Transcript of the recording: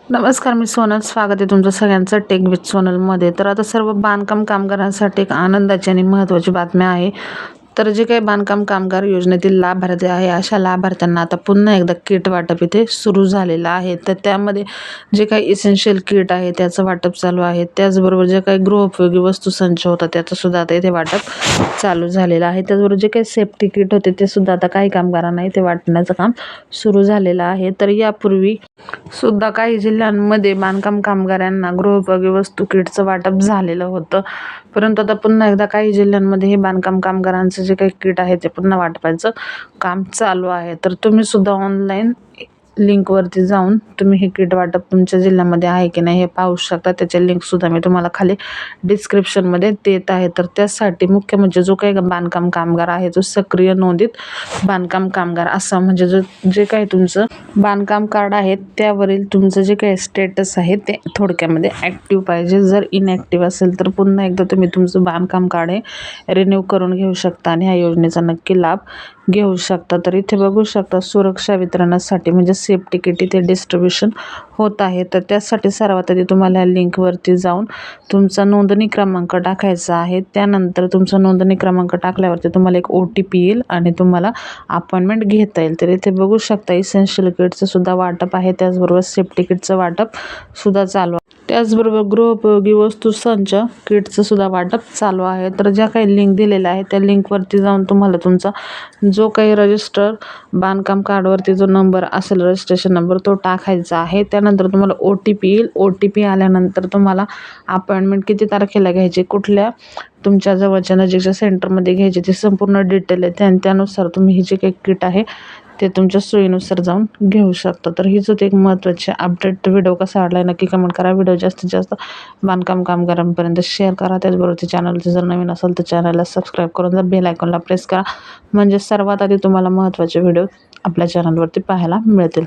नमस्कार, मी सोनल. स्वागत आहे तुमचं सगळ्यांचं टेक विथ सोनलमध्ये. तर आता सर्व बांधकाम कामगारांसाठी एक आनंदाची आणि महत्त्वाची बातमी आहे. तर जे काही बांधकाम कामगार योजनेतील लाभार्थी आहे, अशा लाभार्थ्यांना आता पुन्हा एकदा किट वाटप इथे सुरू झालेलं आहे. तर त्यामध्ये जे काही इसेन्शियल किट आहे त्याचं वाटप चालू आहे. त्याचबरोबर जे काही गृहोपयोगी वस्तू संच होता त्याचं सुद्धा आता इथे वाटप चालू झालेलं आहे. त्याचबरोबर जे काही सेफ्टी किट होते ते सुद्धा आता काही कामगारांना इथे वाटण्याचं काम सुरू झालेलं आहे. तर यापूर्वी सुद्धा काही जिल्ह्यांमध्ये बांधकाम कामगारांना गृहोपयोगी वस्तू किटचं वाटप झालेलं होतं, परंतु आता पुन्हा एकदा काही जिल्ह्यांमध्ये हे बांधकाम कामगारांचं जे काही किट आहे ते पुन्हा वाटपायचं काम चालू आहे. तर तुम्ही सुद्धा ऑनलाईन लिंकवरती जाऊन तुम्ही हे किट वाटप तुमच्या जिल्ह्यामध्ये आहे की नाही हे पाहू शकता. त्याचे लिंकसुद्धा मी तुम्हाला खाली डिस्क्रिप्शनमध्ये देत आहे. तर त्यासाठी मुख्य म्हणजे जो काही बांधकाम कामगार आहे, जो सक्रिय नोंदित बांधकाम कामगार असा म्हणजे जे काही तुमचं बांधकाम कार्ड आहे त्यावरील तुमचं जे काही स्टेटस आहे ते थोडक्यामध्ये ॲक्टिव्ह पाहिजे. जर इनॲक्टिव्ह असेल तर पुन्हा एकदा तुम्ही तुमचं बांधकाम कार्ड हे रिन्यू करून घेऊ शकता आणि ह्या योजनेचा नक्की लाभ घेऊ शकता. तर इथे बघू शकता सुरक्षा वितरणासाठी म्हणजे सेफ्टी किट इथे डिस्ट्रीब्युशन होत आहे. तर त्यासाठी सर्वात आधी तुम्हाला लिंकवरती जाऊन तुमचा नोंदणी क्रमांक टाकायचा आहे. त्यानंतर तुमचा नोंदणी क्रमांक टाकल्यावरती तुम्हाला एक OTP येईल आणि तुम्हाला अपॉइंटमेंट घेता येईल. तर इथे बघू शकता इसेन्शियल किटचं सुद्धा वाटप आहे, त्याचबरोबर सेफ्टी किटचं वाटप सुद्धा चालू आहे. त्याचबरोबर गृहोपयोगी वस्तू संच किटचं सुद्धा वाटप चालू आहे. तर ज्या काही लिंक दिलेल्या आहेत त्या लिंकवरती जाऊन तुम्हाला तुमचा जो काही रजिस्टर बांधकाम कार्डवरती जो नंबर असेल रजिस्ट्रेशन नंबर तो टाकायचा आहे. त्यानंतर तुम्हाला OTP येईल. OTP आल्यानंतर तुम्हाला अपॉइंटमेंट किती तारखेला घ्यायची, कुठल्या तुमच्या जवळच्या नजीकच्या सेंटरमध्ये घ्यायची ती संपूर्ण डिटेल आहे आणि त्यानुसार तुम्ही ही जे काही किट आहे ते तुमच्या सोयीनुसार जाऊन घेऊ शकता. तर हीच होती एक महत्त्वाची अपडेट. व्हिडिओ कसा वाटला नक्की कमेंट करा. व्हिडिओ जास्तीत जास्त बांधकाम कामगारांपर्यंत शेअर करा. त्याचबरोबर ते चॅनलचे जर नवीन असेल तर चॅनलला सबस्क्राईब करून जर बेल आयकॉनला प्रेस करा, म्हणजे सर्वात आधी तुम्हाला महत्त्वाचे व्हिडिओ आपल्या चॅनलवरती पाहायला मिळतील.